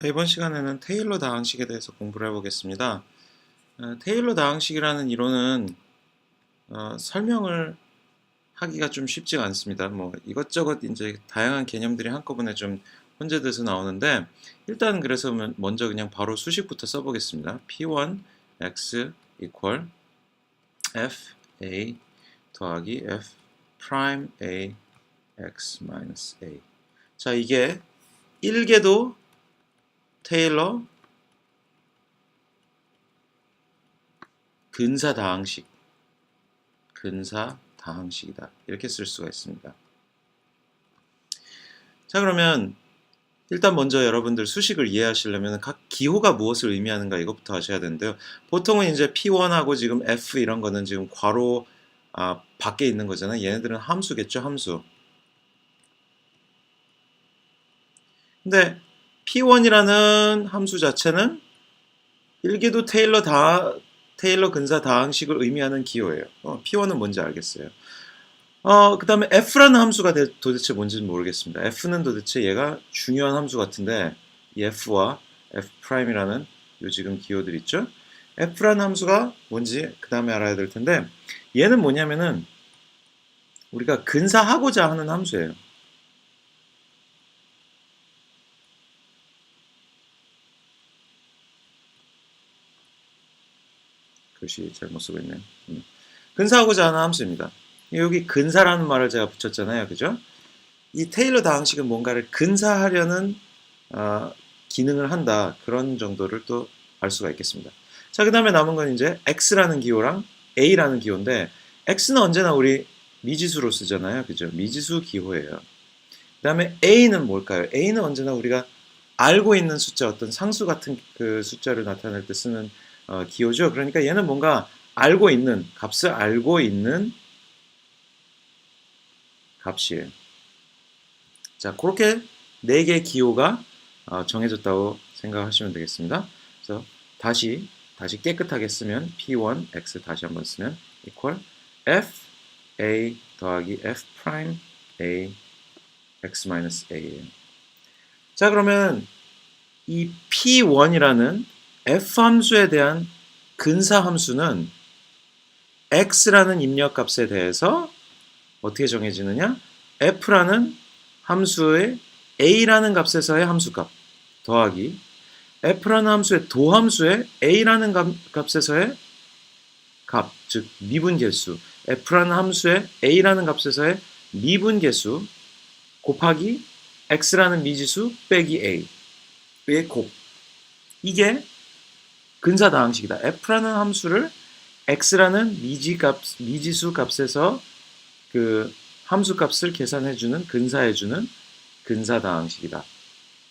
이번 시간에는 테일러 다항식에 대해서 공부를 해보겠습니다. 테일러 다항식이라는 이론은 설명을 하기가 좀 쉽지가 않습니다. 뭐 이것저것 이제 다양한 개념들이 한꺼번에 좀 혼재돼서 나오는데 일단 그래서 먼저 그냥 바로 수식부터 써보겠습니다. P1 x equal f a 더하기 f prime a x minus a. 자, 이게 1계도 테일러 근사다항식이다. 이렇게 쓸 수가 있습니다. 자, 그러면 일단 먼저 여러분들 수식을 이해하시려면 각 기호가 무엇을 의미하는가 이것부터 하셔야 되는데요. 보통은 이제 P1하고 지금 F 이런 거는 지금 괄호 밖에 있는 거잖아요. 얘네들은 함수겠죠, 함수. 근데 P1이라는 함수 자체는 일계도 테일러 근사 다항식을 의미하는 기호예요. P1은 뭔지 알겠어요. 그 다음에 f라는 함수가 도대체 뭔지는 모르겠습니다. f는 도대체 얘가 중요한 함수 같은데 이 f와 f'이라는 요 지금 기호들 있죠? f라는 함수가 뭔지 그 다음에 알아야 될 텐데 얘는 뭐냐면은 우리가 근사하고자 하는 함수예요. 글씨 잘못 쓰고 있네요. 근사하고자 하는 함수입니다. 여기 근사라는 말을 제가 붙였잖아요. 그죠? 이 테일러 다항식은 뭔가를 근사하려는 기능을 한다. 그런 정도를 또 알 수가 있겠습니다. 자, 그 다음에 남은 건 이제 x라는 기호랑 a라는 기호인데 x는 언제나 우리 미지수로 쓰잖아요. 그죠? 미지수 기호예요. 그 다음에 a는 뭘까요? a는 언제나 우리가 알고 있는 숫자, 어떤 상수 같은 그 숫자를 나타낼 때 쓰는 기호죠. 그러니까 얘는 뭔가 알고 있는, 값을 알고 있는 값이에요. 자, 그렇게 4개의 기호가 정해졌다고 생각하시면 되겠습니다. 그래서 다시 깨끗하게 쓰면 P1 X 다시 한번 쓰면 equal F A 더하기 F 프라임 A X 마이너스 A예요. 자, 그러면 이 P1이라는 F 함수에 대한 근사 함수는 X라는 입력값에 대해서 어떻게 정해지느냐? F라는 함수의 A라는 값에서의 함수값 더하기 F라는 함수의 도함수의 A라는 값에서의 값, 즉 미분계수 F라는 함수의 A라는 값에서의 미분계수 곱하기 X라는 미지수 빼기 A의 곱. 이게 근사다항식이다. F라는 함수를 X라는 미지수 값에서 그 함수값을 계산해주는, 근사해주는 근사다항식이다.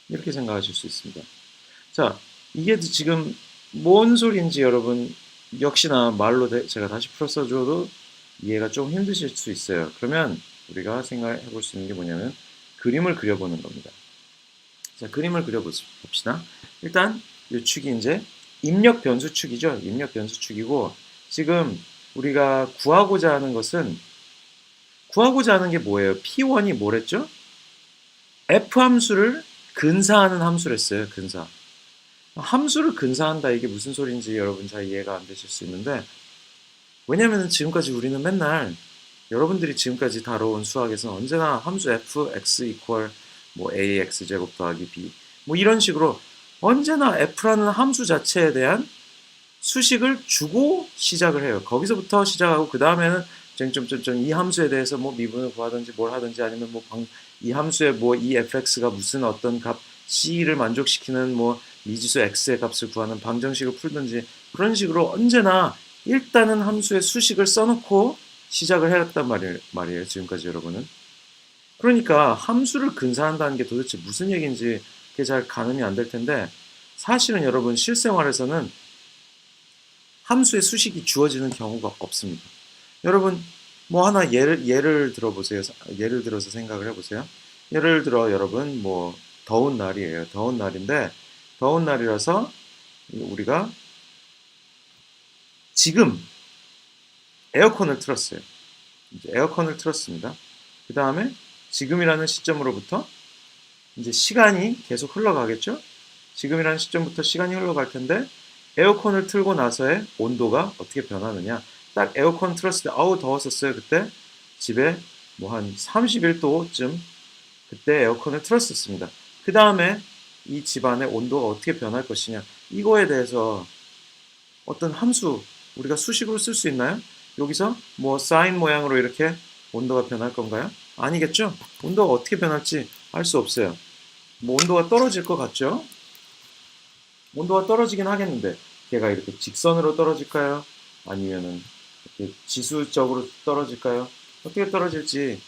이렇게 생각하실 수 있습니다. 자, 이게 지금 뭔 소리인지 여러분 역시나 말로 제가 다시 풀어 써줘도 이해가 좀 힘드실 수 있어요. 그러면 우리가 생각해 볼 수 있는 게 뭐냐면 그림을 그려보는 겁니다. 자, 그림을 그려봅시다. 일단 이 축이 이제 입력 변수축이죠. 입력 변수축이고 지금 우리가 구하고자 하는 게 뭐예요? P1이 뭐랬죠? F 함수를 근사하는 함수랬어요. 근사. 함수를 근사한다 이게 무슨 소리인지 여러분 잘 이해가 안 되실 수 있는데 왜냐면 지금까지 우리는 맨날 여러분들이 지금까지 다뤄온 수학에서 언제나 함수 f, x equal 뭐 ax 제곱 더하기 b 뭐 이런 식으로 언제나 f라는 함수 자체에 대한 수식을 주고 시작을 해요. 거기서부터 시작하고 그 다음에는 점점점점 이 함수에 대해서 뭐 미분을 구하든지 뭘 하든지 아니면 뭐 이 함수의 뭐 이 fx가 무슨 어떤 값 c를 만족시키는 뭐 미지수 x의 값을 구하는 방정식을 풀든지 그런 식으로 언제나 일단은 함수의 수식을 써놓고 시작을 해왔단 말이에요. 지금까지 여러분은. 그러니까 함수를 근사한다는 게 도대체 무슨 얘기인지 그게 잘 가늠이 안 될 텐데 사실은 여러분 실생활에서는 함수의 수식이 주어지는 경우가 없습니다. 여러분 뭐 하나 예를 들어보세요. 예를 들어서 생각을 해보세요. 예를 들어 여러분 뭐 더운 날이에요. 더운 날인데 더운 날이라서 우리가 지금 에어컨을 틀었어요. 이제 에어컨을 틀었습니다. 그 다음에 지금이라는 시점으로부터 이제 시간이 계속 흘러가겠죠? 지금이라는 시점부터 시간이 흘러갈 텐데 에어컨을 틀고 나서의 온도가 어떻게 변하느냐. 딱 에어컨 틀었을 때 아우 더웠었어요. 그때 집에 뭐 한 31도쯤 그때 에어컨을 틀었었습니다. 그 다음에 이 집안의 온도가 어떻게 변할 것이냐. 이거에 대해서 어떤 함수 우리가 수식으로 쓸 수 있나요? 여기서 뭐 사인 모양으로 이렇게 온도가 변할 건가요? 아니겠죠? 온도가 어떻게 변할지 알 수 없어요. 뭐 온도가 떨어질 것 같죠? 온도가 떨어지긴 하겠는데 걔가 이렇게 직선으로 떨어질까요? 아니면은 이렇게 지수적으로 떨어질까요? 어떻게 떨어질지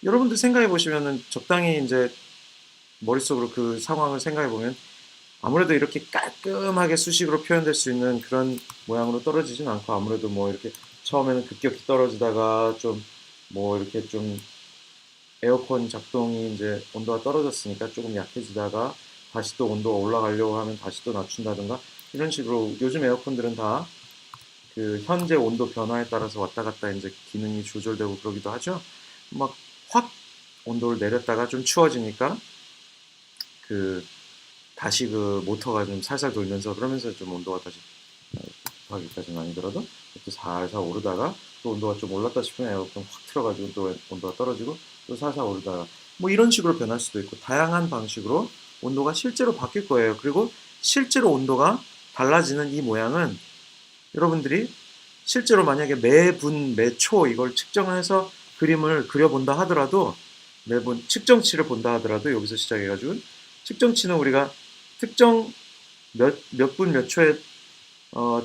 여러분들 생각해 보시면은 적당히 이제 머릿속으로 그 상황을 생각해 보면 아무래도 이렇게 깔끔하게 수식으로 표현될 수 있는 그런 모양으로 떨어지진 않고 아무래도 뭐 이렇게 처음에는 급격히 떨어지다가 좀 뭐 이렇게 좀 에어컨 작동이 이제 온도가 떨어졌으니까 조금 약해지다가 다시 또 온도가 올라가려고 하면 다시 또 낮춘다든가 이런 식으로 요즘 에어컨들은 다 그 현재 온도 변화에 따라서 왔다 갔다 이제 기능이 조절되고 그러기도 하죠. 막 확 온도를 내렸다가 좀 추워지니까 그 다시 그 모터가 좀 살살 돌면서 그러면서 좀 온도가 다시 급하기까지는 아니더라도 또 살살 오르다가 또 온도가 좀 올랐다 싶으면 에어컨 확 틀어가지고 또 온도가 떨어지고 또 살살 오르다가 뭐 이런 식으로 변할 수도 있고 다양한 방식으로 온도가 실제로 바뀔 거예요. 그리고 실제로 온도가 달라지는 이 모양은 여러분들이 실제로 만약에 매분, 매초 이걸 측정을 해서 그림을 그려본다 하더라도 매분 측정치를 본다 하더라도 여기서 시작해가지고 측정치는 우리가 특정 몇 분 몇 초에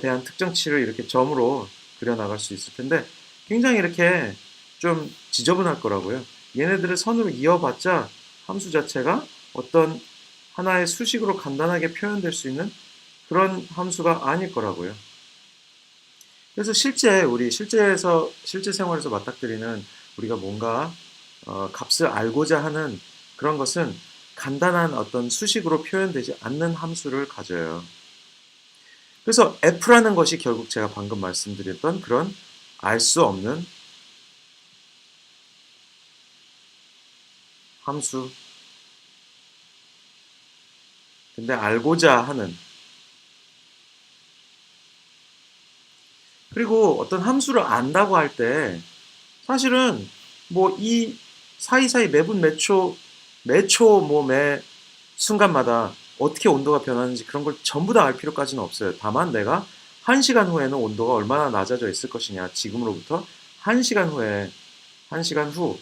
대한 특정치를 이렇게 점으로 그려나갈 수 있을 텐데 굉장히 이렇게 좀 지저분할 거라고요. 얘네들을 선으로 이어봤자 함수 자체가 어떤 하나의 수식으로 간단하게 표현될 수 있는 그런 함수가 아닐 거라고요. 그래서 우리 실제 생활에서 맞닥뜨리는 우리가 뭔가 값을 알고자 하는 그런 것은 간단한 어떤 수식으로 표현되지 않는 함수를 가져요. 그래서 f라는 것이 결국 제가 방금 말씀드렸던 그런 알 수 없는 함수. 근데 알고자 하는. 그리고 어떤 함수를 안다고 할 때 사실은 뭐 이 사이사이 매분 매초 뭐 매 순간마다 어떻게 온도가 변하는지 그런 걸 전부 다 알 필요까지는 없어요. 다만 내가 1시간 후에는 온도가 얼마나 낮아져 있을 것이냐. 지금으로부터 1시간 후에 1시간 후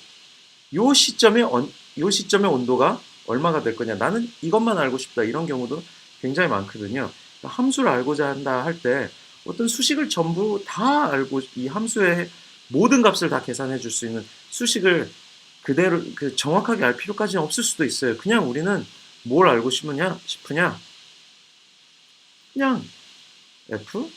요 시점에 요 시점의 온도가 얼마가 될 거냐. 나는 이것만 알고 싶다. 이런 경우도 굉장히 많거든요. 그러니까 함수를 알고자 한다 할 때 어떤 수식을 전부 다 알고 이 함수의 모든 값을 다 계산해 줄 수 있는 수식을 그대로 그 정확하게 알 필요까지는 없을 수도 있어요. 그냥 우리는 뭘 알고 싶으냐? 그냥 F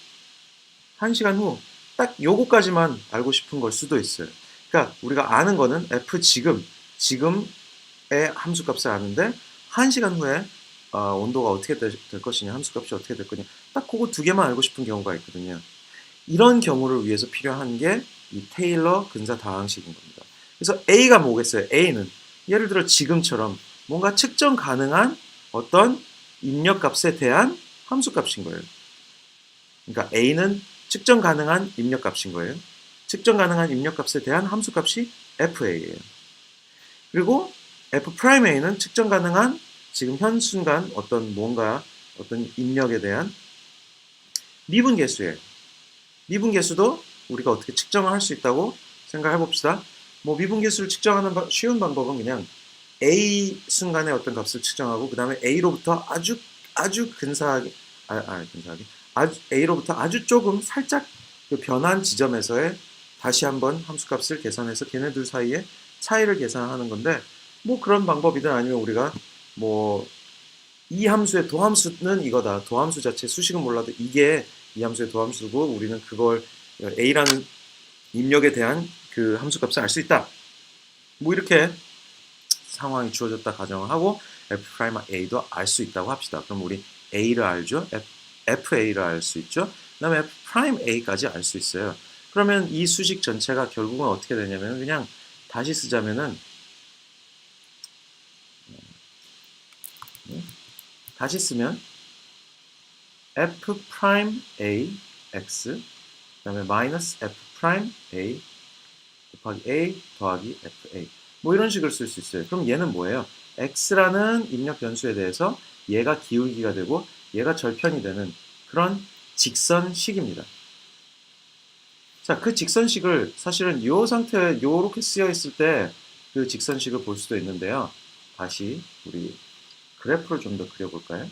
1시간 후 딱 요거까지만 알고 싶은 걸 수도 있어요. 그러니까 우리가 아는 거는 F 지금의 함수값을 아는데 1시간 후에 온도가 어떻게 될 것이냐, 함수값이 어떻게 될 거냐, 딱 그거 두 개만 알고 싶은 경우가 있거든요. 이런 경우를 위해서 필요한 게 이 테일러 근사 다항식인 겁니다. 그래서 A가 뭐겠어요? A는 예를 들어 지금처럼 뭔가 측정 가능한 어떤 입력값에 대한 함수값인 거예요. 그러니까 A는 측정 가능한 입력값인 거예요. 측정 가능한 입력값에 대한 함수값이 FA예요. 그리고 F'A는 측정 가능한 지금 현 순간 어떤 뭔가 어떤 입력에 대한 미분계수예요. 미분계수도 우리가 어떻게 측정을 할 수 있다고 생각해 봅시다. 뭐 미분계수를 측정하는 쉬운 방법은 그냥 A 순간의 어떤 값을 측정하고 그 다음에 A로부터 아주 근사하게 A로부터 아주 조금 살짝 그 변한 지점에서의 다시 한번 함수값을 계산해서 걔네 둘 사이의 차이를 계산하는 건데 뭐 그런 방법이든 아니면 우리가 뭐 이 함수의 도함수는 이거다. 도함수 자체 수식은 몰라도 이게 이 함수의 도함수고 우리는 그걸 A라는 입력에 대한 그 함수값을 알 수 있다. 뭐 이렇게 상황이 주어졌다 가정을 하고 F'A도 알 수 있다고 합시다. 그럼 우리 A를 알죠? FA를 알 수 있죠? 그 다음에 F'A까지 알 수 있어요. 그러면 이 수식 전체가 결국은 어떻게 되냐면 그냥 다시 쓰자면은 다시 쓰면 f 프라임 a x 그 다음에 마이너스 f 프라임 a 곱하기 a 더하기 fa 뭐 이런 식으로 쓸 수 있어요. 그럼 얘는 뭐예요? x라는 입력 변수에 대해서 얘가 기울기가 되고 얘가 절편이 되는 그런 직선식입니다. 자, 그 직선식을 사실은 이 상태에 요렇게 쓰여 있을 때 그 직선식을 볼 수도 있는데요. 다시 우리 그래프를 좀 더 그려볼까요?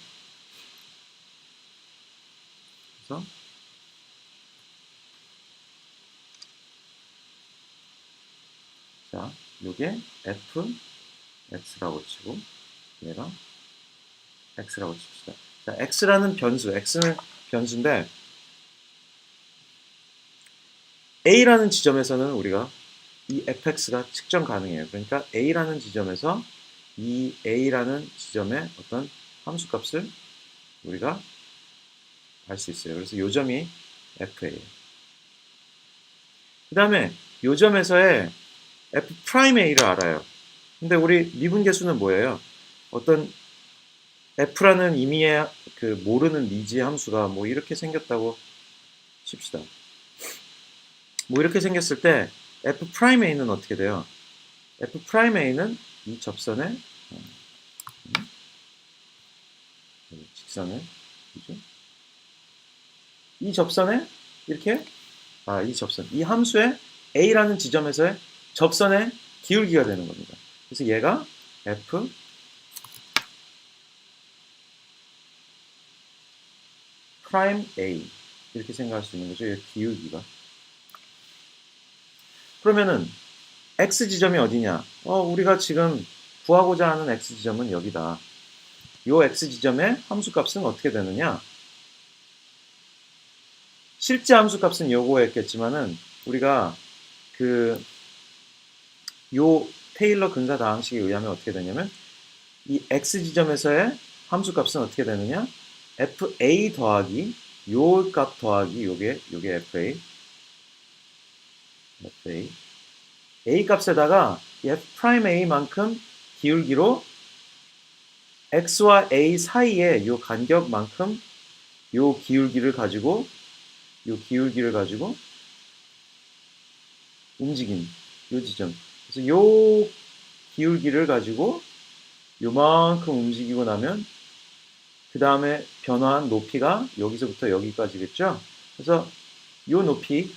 그래서 자, 요게 f x라고 치고 얘가 x라고 칩시다. 자, x라는 변수, x는 변수인데 a라는 지점에서는 우리가 이 fx가 측정 가능해요. 그러니까 a라는 지점에서 이 a라는 지점의 어떤 함수값을 우리가 알 수 있어요. 그래서 요 점이 f예요. 그 다음에 요 점에서의 f'a를 알아요. 근데 우리 미분계수는 뭐예요? 어떤 f라는 임의의 그 모르는 미지의 함수가 뭐 이렇게 생겼다고 칩시다. 뭐 이렇게 생겼을 때 f'a는 어떻게 돼요? f'a는 이 접선의 직선을 그죠? 이 접선에 이렇게 이 접선 이 함수의 a라는 지점에서의 접선의 기울기가 되는 겁니다. 그래서 얘가 f 프라임 a 이렇게 생각할 수 있는 거죠. 이 기울기가. 그러면은 x 지점이 어디냐? 우리가 지금 구하고자 하는 x 지점은 여기다. 요 x 지점의 함수값은 어떻게 되느냐? 실제 함수값은 요거였겠지만은 우리가 그 요 테일러 근사 다항식에 의하면 어떻게 되냐면 이 x 지점에서의 함수값은 어떻게 되느냐? fa 더하기 요 값 더하기 요게 fa a 값에다가 f' a만큼 기울기로 x와 a 사이에 요 간격만큼 요 기울기를 가지고 움직인 요 지점. 그래서 요 기울기를 가지고 요만큼 움직이고 나면 그 다음에 변화한 높이가 여기서부터 여기까지겠죠. 그래서 요 높이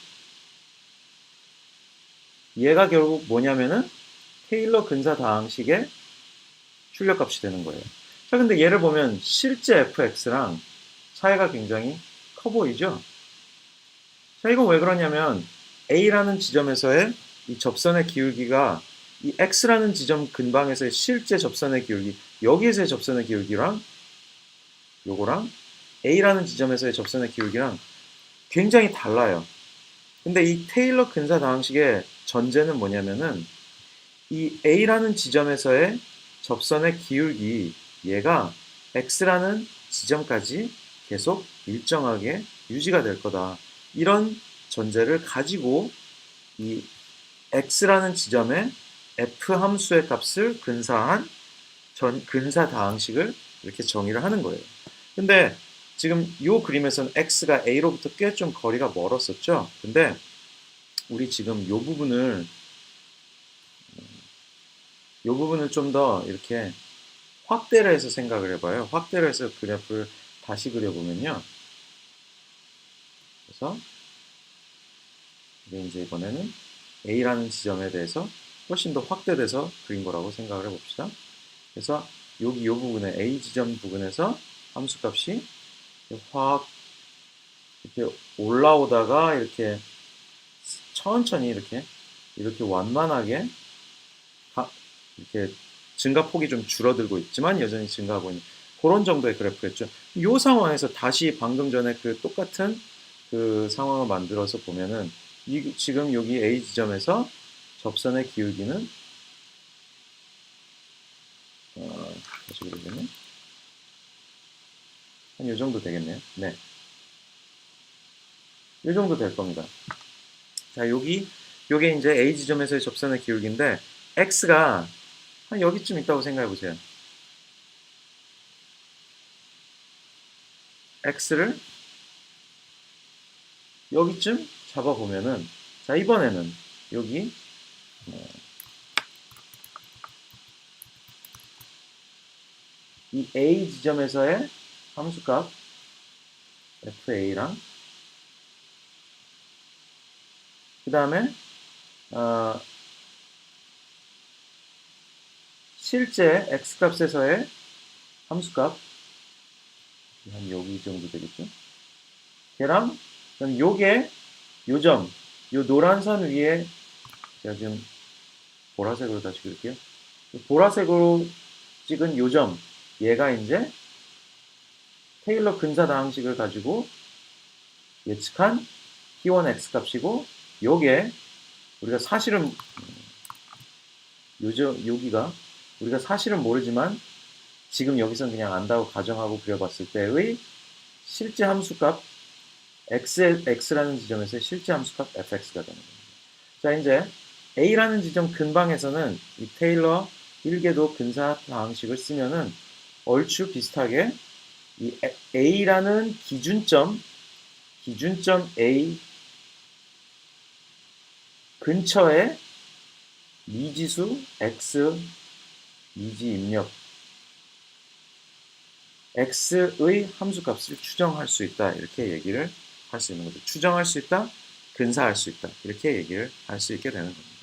얘가 결국 뭐냐면은 테일러 근사 다항식의 출력값이 되는 거예요. 자, 근데 얘를 보면 실제 fx랑 차이가 굉장히 커 보이죠? 자, 이건 왜 그러냐면 a라는 지점에서의 이 접선의 기울기가 이 x라는 지점 근방에서의 실제 접선의 기울기, 여기에서의 접선의 기울기랑 요거랑 a라는 지점에서의 접선의 기울기랑 굉장히 달라요. 근데 이 테일러 근사 다항식의 전제는 뭐냐면은 이 a라는 지점에서의 접선의 기울기 얘가 x라는 지점까지 계속 일정하게 유지가 될 거다. 이런 전제를 가지고 이 x라는 지점에 f 함수의 값을 근사한 근사 다항식을 이렇게 정의를 하는 거예요. 근데 지금 이 그림에서는 x가 a로부터 꽤 좀 거리가 멀었었죠. 근데 우리 지금 이 부분을 좀 더 이렇게 확대를 해서 생각을 해봐요. 확대를 해서 그래프를 다시 그려보면요. 그래서 이제 이번에는 A라는 지점에 대해서 훨씬 더 확대돼서 그린 거라고 생각을 해봅시다. 그래서 여기 이 부분에 A 지점 부분에서 함수값이 확 이렇게 올라오다가 이렇게 천천히 이렇게 완만하게 이렇게 증가폭이 좀 줄어들고 있지만 여전히 증가하고 있는 그런 정도의 그래프였죠. 이 상황에서 다시 방금 전에 그 똑같은 그 상황을 만들어서 보면은 지금 여기 A 지점에서 접선의 기울기는 다시 그리면 한 이 정도 되겠네요. 네, 이 정도 될 겁니다. 자, 요게 이제 A 지점에서의 접선의 기울기인데 x가 한 여기쯤 있다고 생각해 보세요. x를 여기쯤 잡아보면은, 자, 이번에는 여기 이 a 지점에서의 함수값 fa랑 그 다음에 실제 x값에서의 함수값 한 여기 정도 되겠죠? 걔랑 그럼 요게 요점, 요 노란 선 위에 제가 지금 보라색으로 다시 그릴게요. 보라색으로 찍은 요점, 얘가 이제 테일러 근사 다항식을 가지고 예측한 T1 x값이고, 요게 우리가 사실은 여기가 우리가 사실은 모르지만 지금 여기선 그냥 안다고 가정하고 그려봤을 때의 실제 함수값 x라는 지점에서의 실제 함수값 fx가 되는 겁니다. 자, 이제 a라는 지점 근방에서는 이 테일러 1궤도 근사 다항식을 쓰면은 얼추 비슷하게 이 a라는 기준점 A 근처에 미지수 x 미지 입력 x의 함수값을 추정할 수 있다, 이렇게 얘기를 할 수 있는 거죠. 추정할 수 있다, 근사할 수 있다, 이렇게 얘기를 할 수 있게 되는 겁니다.